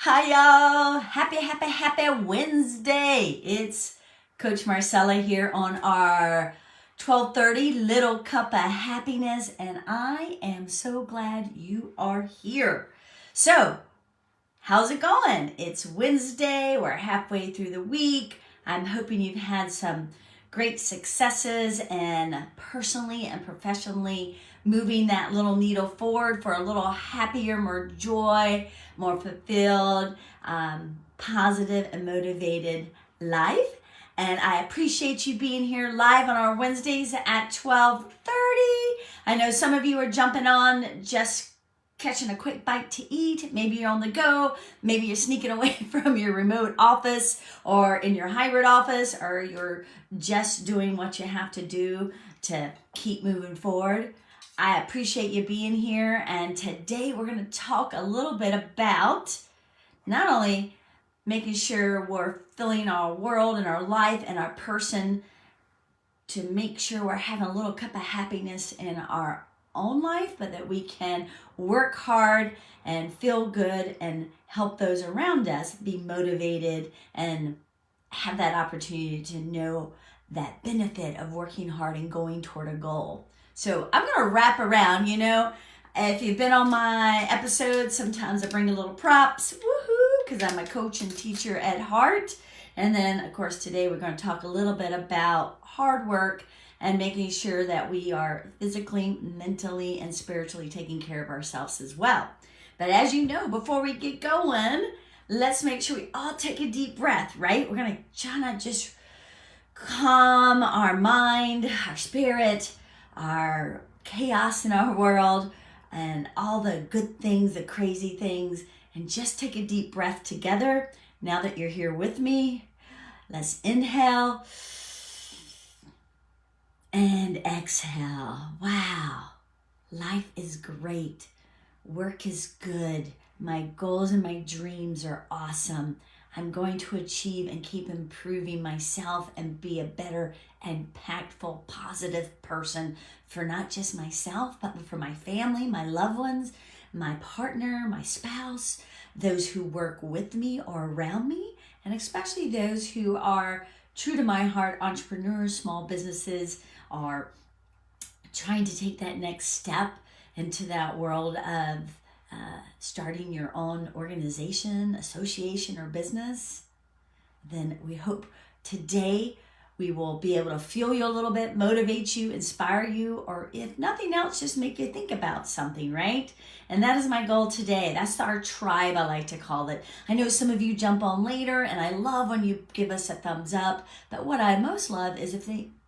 Hi y'all, happy Wednesday. It's Coach Marcella here on our 12:30 Little Cup of Happiness, and I am so glad you are here. So, how's it going? It's Wednesday, we're halfway through the week. I'm hoping you've had some great successes and personally and professionally moving that little needle forward for a little happier, more joy, more fulfilled, positive and motivated life. And I appreciate you being here live on our Wednesdays at 12:30. I know some of you are jumping on just catching a quick bite to eat. Maybe you're on the go. Maybe you're sneaking away from your remote office or in your hybrid office, or you're just doing what you have to do to keep moving forward. I appreciate you being here. And today we're going to talk a little bit about not only making sure we're filling our world and our life and our person to make sure we're having a little cup of happiness in our own life, but that we can work hard and feel good and help those around us be motivated and have that opportunity to know that benefit of working hard and going toward a goal. So I'm going to wrap around, if you've been on my episodes, sometimes I bring a little props, woohoo, because I'm a coach and teacher at heart. And then, of course, today we're going to talk a little bit about hard work and making sure that we are physically, mentally, and spiritually taking care of ourselves as well. But as you know, before we get going, let's make sure we all take a deep breath, right? We're going to try to just calm our mind, our spirit, our chaos in our world, and all the good things, the crazy things, and just take a deep breath together. Now that you're here with me, let's inhale and exhale. Wow, life is great. Work is good. My goals and my dreams are awesome. I'm going to achieve and keep improving myself and be a better, impactful, positive person for not just myself, but for my family, my loved ones, my partner, my spouse, those who work with me or around me, and especially those who are true to my heart, entrepreneurs, small businesses, are trying to take that next step into that world of starting your own organization, association, or business. Then we hope today we will be able to fuel you a little bit, motivate you, inspire you, or if nothing else, just make you think about something, right? And that is my goal today. That's our tribe, I like to call it. I know some of you jump on later, and I love when you give us a thumbs up, but what I most love is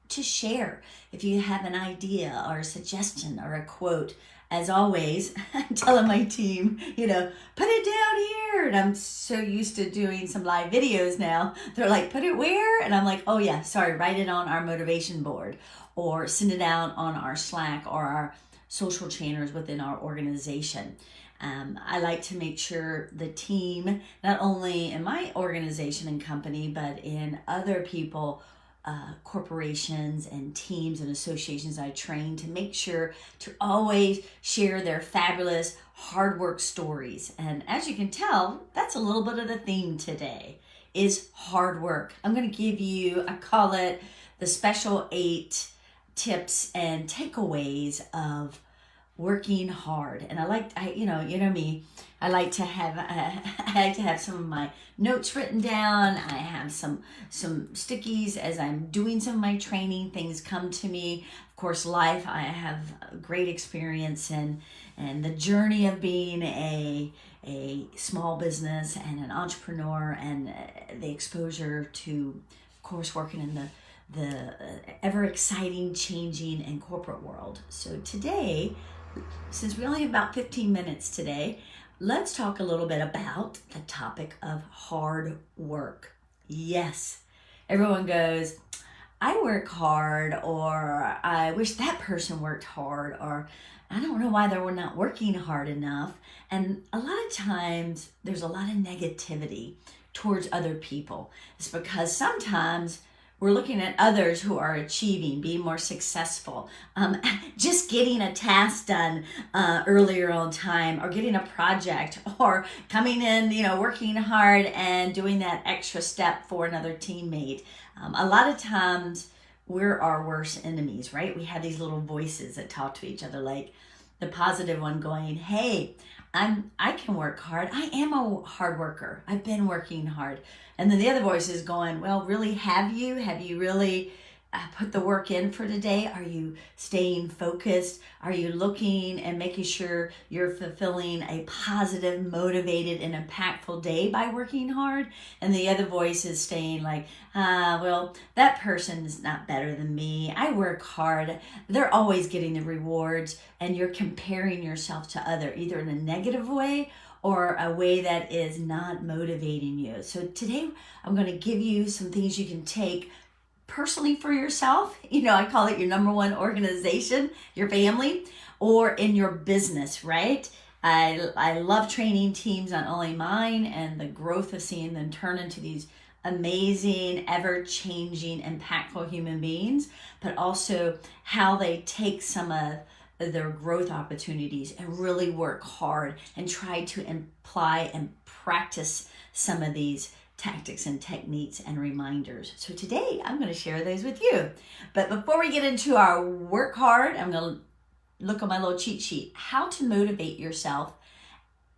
to share. If you have an idea or a suggestion or a quote, as always, I'm telling my team, put it down here. And I'm so used to doing some live videos now. They're like, put it where? And I'm like, oh yeah, sorry, write it on our motivation board or send it out on our Slack or our social channels within our organization. I like to make sure the team, not only in my organization and company, but in other people, corporations and teams and associations I train, to make sure to always share their fabulous hard work stories. And as you can tell, that's a little bit of the theme today, is hard work. I'm going to give you, I call it the special 8 tips and takeaways of working hard. And I like me, I like to have some of my notes written down. I have some stickies as I'm doing some of my training. Things come to me. Of course, life, I have a great experience in, and the journey of being a small business and an entrepreneur, and the exposure to, of course, working in the ever exciting, changing, and corporate world. So today, since we only have about 15 minutes today, let's talk a little bit about the topic of hard work. Yes, everyone goes, I work hard, or I wish that person worked hard, or I don't know why they were not working hard enough. And a lot of times there's a lot of negativity towards other people. It's because sometimes we're looking at others who are achieving, being more successful, just getting a task done earlier on time, or getting a project, or coming in, working hard and doing that extra step for another teammate. A lot of times we're our worst enemies, right? We have these little voices that talk to each other, like the positive one going, hey, I can work hard. I am a hard worker. I've been working hard. And then the other voice is going, well, really, have you? Have you really put the work in for today? Are you staying focused? Are you looking and making sure you're fulfilling a positive, motivated, and impactful day by working hard? And the other voice is saying like, well, that person is not better than me. I work hard. They're always getting the rewards. And you're comparing yourself to other, either in a negative way or a way that is not motivating you. So today I'm going to give you some things you can take personally for yourself. I call it your number one organization, your family, or in your business, right? I love training teams, not only mine, and the growth of seeing them turn into these amazing, ever-changing, impactful human beings, but also how they take some of their growth opportunities and really work hard and try to apply and practice some of these tactics and techniques and reminders. So today I'm going to share those with you. But before we get into our work hard, I'm going to look at my little cheat sheet, how to motivate yourself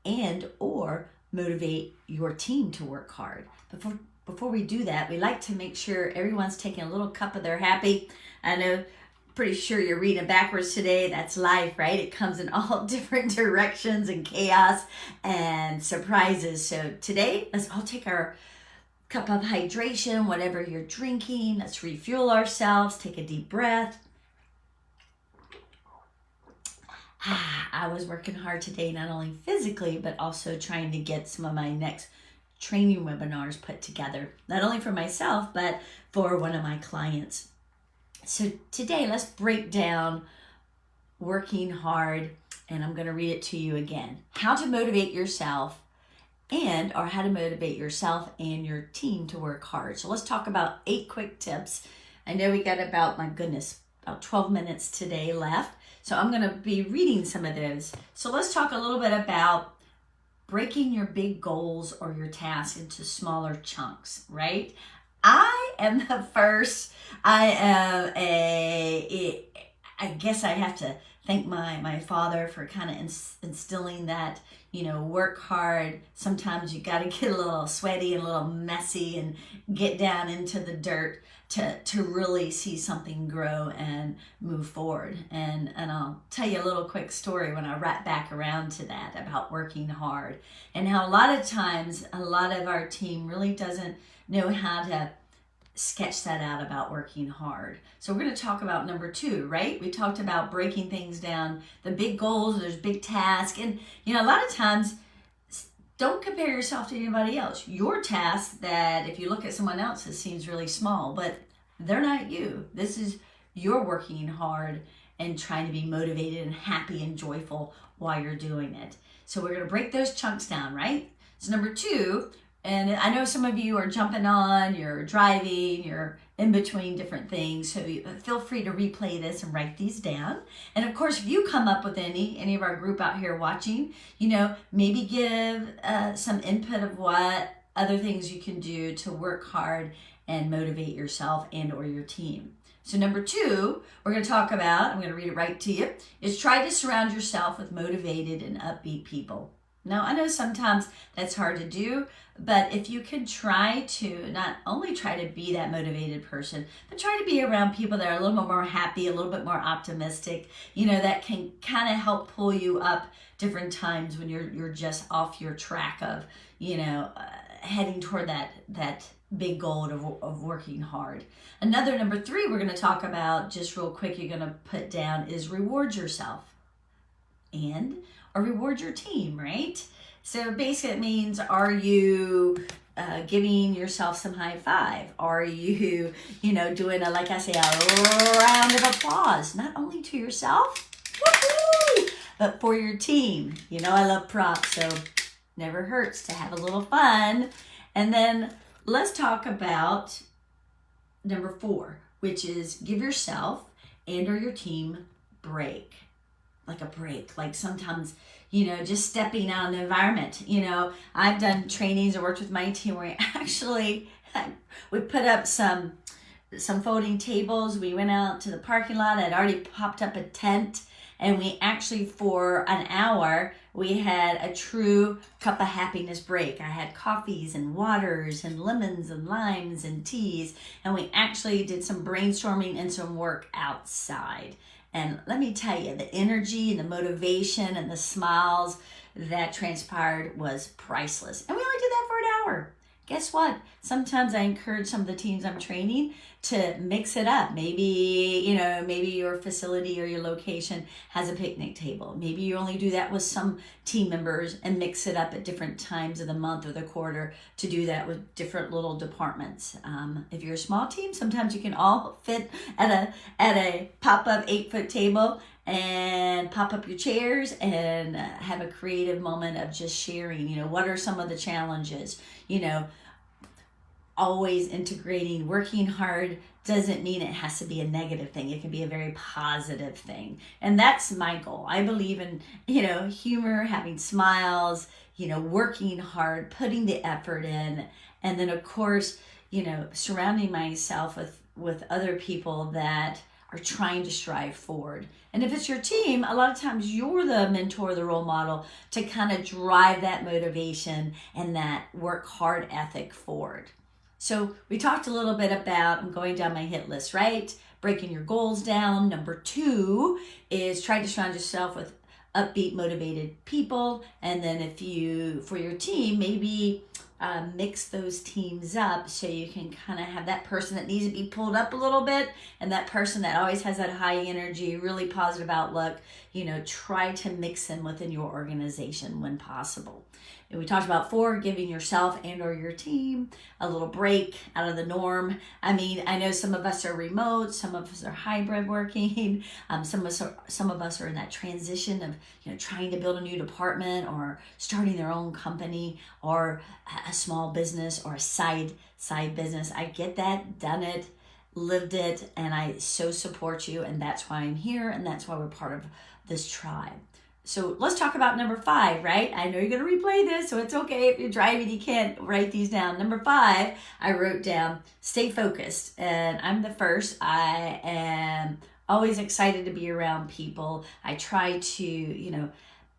and or motivate your team to work hard. Before we do that, we like to make sure everyone's taking a little cup of their happy. I know, pretty sure you're reading backwards today. That's life, right? It comes in all different directions and chaos and surprises. So today, let's all take our cup of hydration, whatever you're drinking. Let's refuel ourselves. Take a deep breath. I was working hard today, not only physically, but also trying to get some of my next training webinars put together, not only for myself, but for one of my clients. So today, let's break down working hard, and I'm going to read it to you again. How to motivate yourself or how to motivate yourself and your team to work hard. So let's talk about 8 quick tips. I know we got about 12 minutes today left. So I'm going to be reading some of those. So let's talk a little bit about breaking your big goals or your tasks into smaller chunks, right? I am the first. I guess I have to thank my father for kind of instilling that, work hard. Sometimes you got to get a little sweaty and a little messy and get down into the dirt to really see something grow and move forward. And I'll tell you a little quick story when I wrap back around to that about working hard and how a lot of times a lot of our team really doesn't know how to sketch that out about working hard. So we're going to talk about number 2, right? We talked about breaking things down, the big goals, there's big tasks. And, a lot of times, don't compare yourself to anybody else. Your task that if you look at someone else's seems really small, but they're not you. This is you're working hard and trying to be motivated and happy and joyful while you're doing it. So we're going to break those chunks down, right? So number 2, and I know some of you are jumping on, you're driving, you're in between different things. So feel free to replay this and write these down. And of course, if you come up with any of our group out here watching, maybe give some input of what other things you can do to work hard and motivate yourself and or your team. So number 2, we're going to talk about, I'm going to read it right to you, is try to surround yourself with motivated and upbeat people. Now, I know sometimes that's hard to do, but if you can try to not only try to be that motivated person, but try to be around people that are a little bit more happy, a little bit more optimistic, that can kind of help pull you up different times when you're just off your track of, heading toward that big goal of working hard. Another number 3 we're going to talk about just real quick, you're going to put down is reward yourself or reward your team, right? So basically it means, are you giving yourself some high five? Are you, doing a round of applause, not only to yourself, woo-hoo, but for your team? I love props, so never hurts to have a little fun. And then let's talk about number 4, which is give yourself and or your team break. Like a break, like sometimes, just stepping out in the environment. I've done trainings or worked with my team where we put up some folding tables. We went out to the parking lot. I'd already popped up a tent, and we actually, for an hour, we had a true cup of happiness break. I had coffees and waters and lemons and limes and teas, and we actually did some brainstorming and some work outside. And let me tell you, the energy and the motivation and the smiles that transpired was priceless. And we only did that for an hour. Guess what? Sometimes I encourage some of the teams I'm training to mix it up. Maybe your facility or your location has a picnic table. Maybe you only do that with some team members and mix it up at different times of the month or the quarter to do that with different little departments. If you're a small team, sometimes you can all fit at a pop-up 8-foot table and pop up your chairs and have a creative moment of just sharing, what are some of the challenges, always integrating. Working hard doesn't mean it has to be a negative thing. It can be a very positive thing. And that's my goal. I believe in, humor, having smiles, working hard, putting the effort in. And then of course, surrounding myself with other people that are trying to strive forward. And if it's your team, a lot of times you're the mentor, the role model to kind of drive that motivation and that work hard ethic forward. So we talked a little bit about, I'm going down my hit list, right? Breaking your goals down. Number 2 is try to surround yourself with upbeat, motivated people. And then for your team, maybe mix those teams up so you can kind of have that person that needs to be pulled up a little bit and that person that always has that high energy, really positive outlook. Try to mix them within your organization when possible. And we talked about 4, giving yourself and or your team a little break out of the norm. I mean, I know some of us are remote, some of us are hybrid working, some of us are in that transition of trying to build a new department or starting their own company or a small business or a side business. I get that, done it, lived it, and I so support you, and that's why I'm here, and that's why we're part of this tribe. So let's talk about number 5, right? I know you're going to replay this, so it's okay if you're driving, you can't write these down. Number 5, I wrote down, stay focused. And I'm the first. I am always excited to be around people. I try to,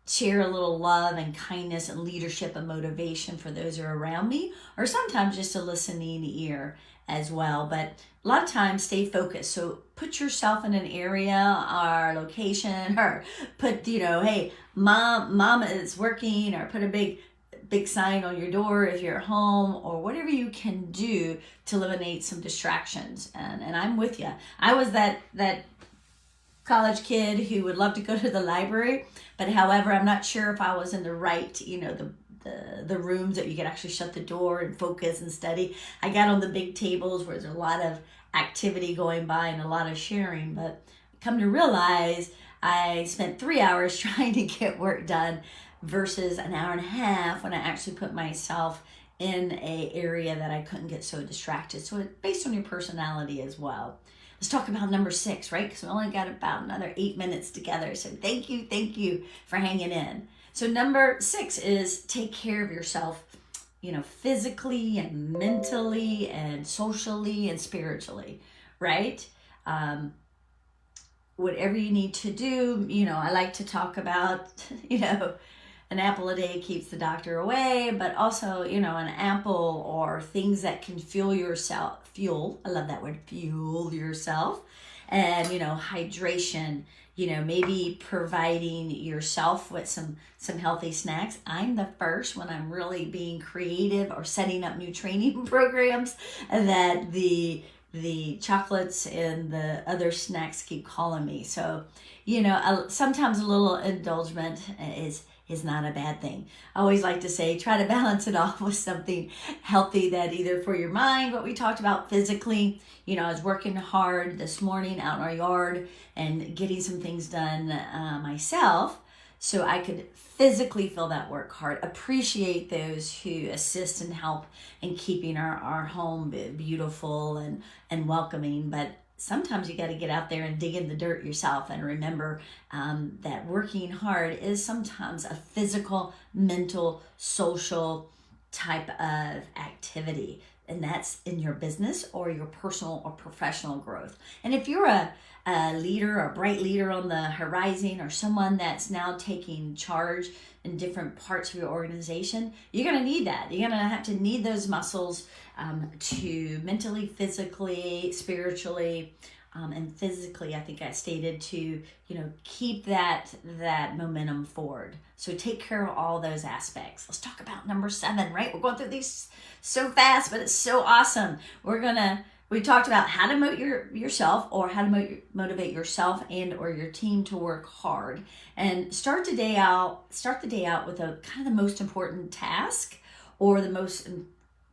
share a little love and kindness and leadership and motivation for those who are around me, or sometimes just a listening ear as well. But a lot of times stay focused. So put yourself in an area or location, or put, hey, mama is working, or put a big sign on your door if you're at home, or whatever you can do to eliminate some distractions. And I'm with you. I was that college kid who would love to go to the library, but however, I'm not sure if I was in the right, the rooms that you could actually shut the door and focus and study. I got on the big tables where there's a lot of activity going by and a lot of sharing, but come to realize I spent 3 hours trying to get work done versus an hour and a half when I actually put myself in an area that I couldn't get so distracted. So it's based on your personality as well. Let's talk about number 6, right? Because we only got about another 8 minutes together. So thank you for hanging in. So number 6 is take care of yourself, physically and mentally and socially and spiritually, right? Whatever you need to do, I like to talk about, an apple a day keeps the doctor away, but also, an apple or things that can fuel, I love that word, fuel yourself, and, hydration, maybe providing yourself with some healthy snacks. I'm the first when I'm really being creative or setting up new training programs that the chocolates and the other snacks keep calling me. So, sometimes a little indulgence is not a bad thing. I always like to say, try to balance it off with something healthy that either for your mind, what we talked about physically, I was working hard this morning out in our yard and getting some things done myself. so I could physically feel that work hard. Appreciate those who assist and help in keeping our home beautiful and welcoming. But sometimes you got to get out there and dig in the dirt yourself and remember that working hard is sometimes a physical, mental, social type of activity. And that's in your business or your personal or professional growth. And if you're a leader, a bright leader on the horizon, or someone that's now taking charge in different parts of your organization, you're going to need that. You're going to have to need those muscles to mentally, physically, spiritually, and physically, I think I stated, to keep that momentum forward. So take care of all those aspects. Let's talk about number 7, right? We're going through these so fast, but it's so awesome. We talked about how to motivate yourself, or how to motivate yourself and or your team to work hard, and start the day out with a kind of the most important task or the most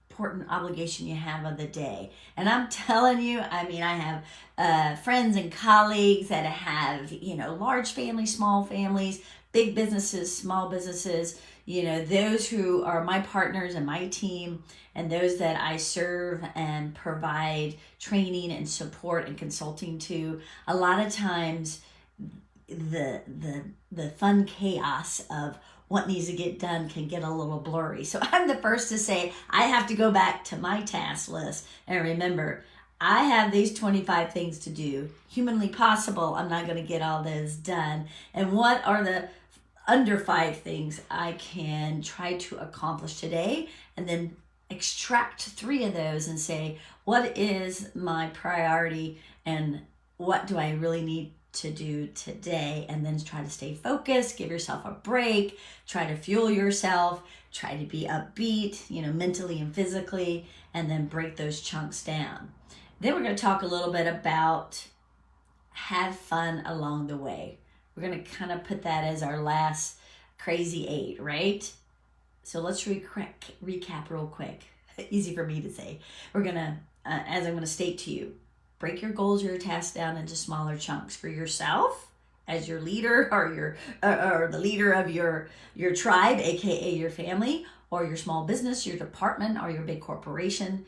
important obligation you have of the day. And I'm telling you, I have friends and colleagues that have large families, small families, big businesses, small businesses, those who are my partners and my team, and those that I serve and provide training and support and consulting to. A lot of times the fun chaos of what needs to get done can get a little blurry. So I'm the first to say I have to go back to my task list and remember, I have these 25 things to do. Humanly possible, I'm not going to get all those done. And what are the under 5 things I can try to accomplish today, and then extract 3 of those and say, what is my priority and what do I really need to do today? And then try to stay focused, give yourself a break, try to fuel yourself, try to be upbeat, mentally and physically, and then break those chunks down. Then we're going to talk a little bit about have fun along the way. We're going to kind of put that as our last crazy 8, right? So let's recap real quick. Easy for me to say. We're going to, as I'm going to state to you, break your goals or your tasks down into smaller chunks for yourself as your leader, or the leader of your tribe, aka your family, or your small business, your department, or your big corporation,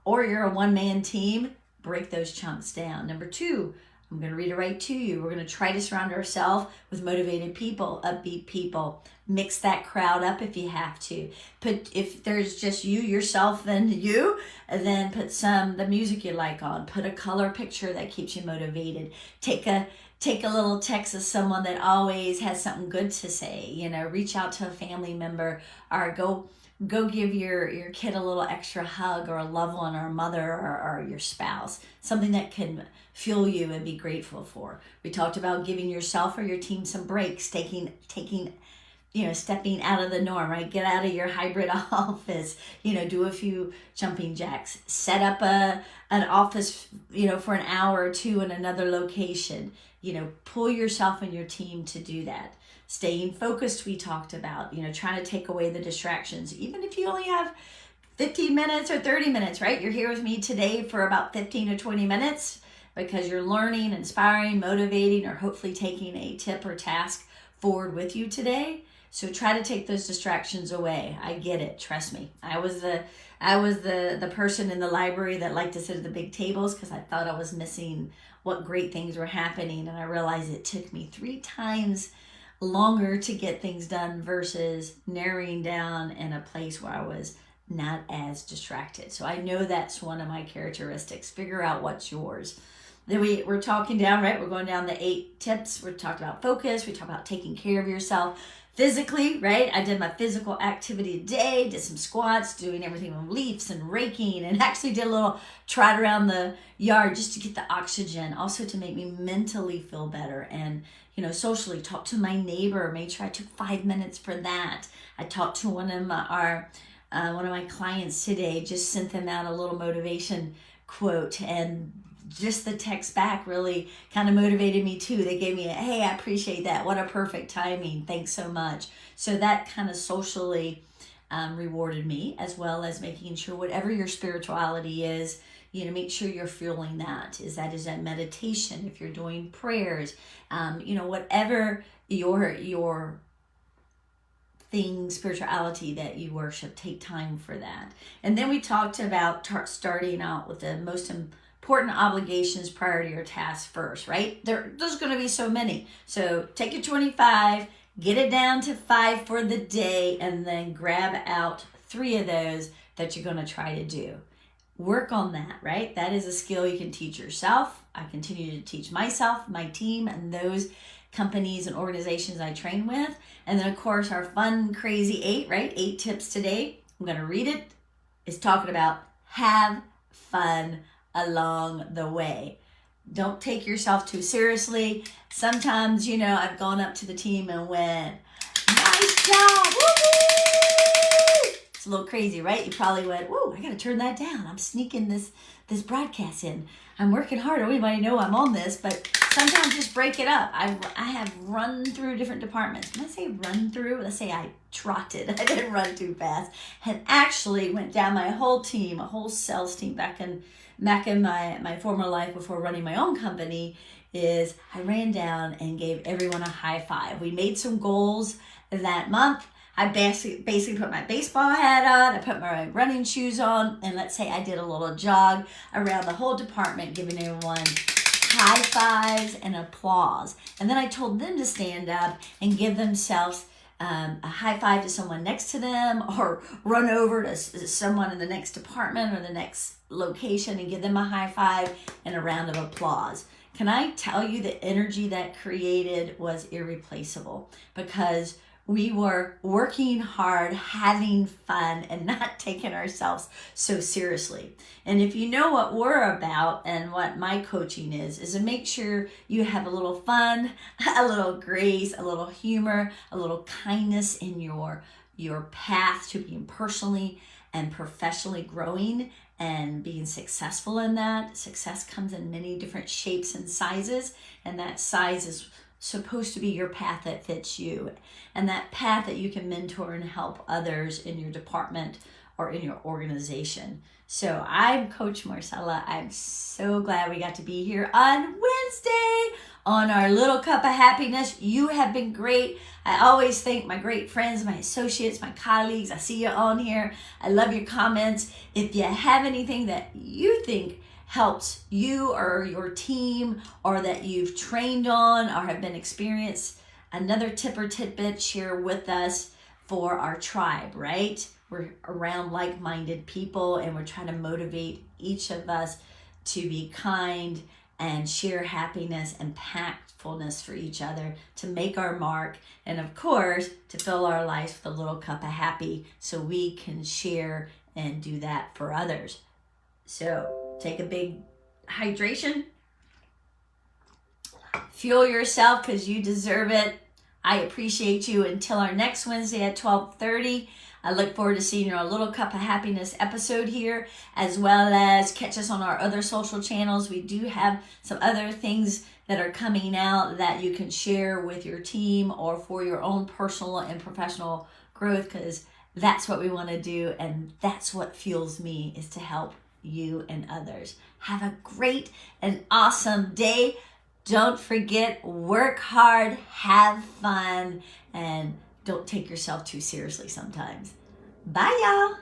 or you're a one-man team. Break those chunks down. Number 2, I'm going to reiterate to you. We're going to try to surround ourselves with motivated people, upbeat people. Mix that crowd up if you have to. If there's just you, yourself, and you, then put the music you like on. Put a color picture that keeps you motivated. Take a little text of someone that always has something good to say. Reach out to a family member, or go give your kid a little extra hug, or a loved one, or a mother, or your spouse. Something that can fuel you and be grateful for. We talked about giving yourself or your team some breaks, taking stepping out of the norm, right? Get out of your hybrid office, do a few jumping jacks, set up an office, for an hour or 2 in another location, pull yourself and your team to do that. Staying focused, we talked about, trying to take away the distractions, even if you only have 15 minutes or 30 minutes, right? You're here with me today for about 15 or 20 minutes because you're learning, inspiring, motivating, or hopefully taking a tip or task forward with you today. So try to take those distractions away. I get it. Trust me. I was the person in the library that liked to sit at the big tables because I thought I was missing what great things were happening. And I realized it took me 3 times longer to get things done versus narrowing down in a place where I was not as distracted. So I know that's one of my characteristics. Figure out what's yours. Then we're talking down, right? We're going down the 8 tips. We're talking about focus. We talk about taking care of yourself physically, right? I did my physical activity today, did some squats, doing everything with leaps and raking, and actually did a little trot around the yard just to get the oxygen, also to make me mentally feel better. And, socially, talk to my neighbor, made sure I took 5 minutes for that. I talked to one of my clients today, just sent them out a little motivation quote, and just the text back really kind of motivated me too. They gave me hey, I appreciate that. What a perfect timing. Thanks so much. So that kind of socially rewarded me, as well as making sure whatever your spirituality is, make sure you're fueling that. Is that meditation? If you're doing prayers, whatever your thing, spirituality that you worship. Take time for that. And then we talked about starting out with the most important obligations, priority, or tasks first, right? There's going to be so many. So take your 25, get it down to 5 for the day, and then grab out 3 of those that you're going to try to do. Work on that, right? That is a skill you can teach yourself. I continue to teach myself, my team, and those companies and organizations I train with. And then, of course, our fun, crazy 8, right? 8 tips today. I'm going to read it. It's talking about have fun along the way. Don't take yourself too seriously. Sometimes, I've gone up to the team and went, nice job. Woo-hoo! It's a little crazy, right? You probably went, whoa, I got to turn that down. I'm sneaking this broadcast in. I'm working hard. Everybody know I'm on this, but sometimes just break it up. I have run through different departments. When I say run through, let's say I trotted. I didn't run too fast. And actually went down my whole team, a whole sales team back in my former life before running my own company, is I ran down and gave everyone a high five. We made some goals that month. I basically put my baseball hat on, I put my running shoes on, and let's say I did a little jog around the whole department, giving everyone high fives and applause. And then I told them to stand up and give themselves a high five to someone next to them, or run over to someone in the next department or the next location and give them a high five and a round of applause. Can I tell you the energy that created was irreplaceable, because we were working hard, having fun, and not taking ourselves so seriously. And if you know what we're about and what my coaching is to make sure you have a little fun, a little grace, a little humor, a little kindness in your path to being personally and professionally growing and being successful in that. Success comes in many different shapes and sizes, and that size is supposed to be your path that fits you, and that path that you can mentor and help others in your department or in your organization. So I'm Coach Marcella. I'm so glad we got to be here on Wednesday on our Little Cup of Happiness. You have been great. I always thank my great friends, my associates, my colleagues. I see you on here. I love your comments. If you have anything that you think helps you or your team, or that you've trained on or have been experienced, another tip or tidbit, share with us for our tribe, right? We're around like-minded people, and we're trying to motivate each of us to be kind and share happiness and impactfulness for each other, to make our mark, and of course, to fill our lives with a little cup of happy so we can share and do that for others. So take a big hydration, fuel yourself because you deserve it. I appreciate you. Until our next Wednesday at 12:30, I look forward to seeing your Little Cup of Happiness episode here, as well as catch us on our other social channels. We do have some other things that are coming out that you can share with your team or for your own personal and professional growth, because that's what we want to do, and that's what fuels me, is to help you and others. Have a great and awesome day. Don't forget, work hard, have fun, and don't take yourself too seriously sometimes. Bye, y'all.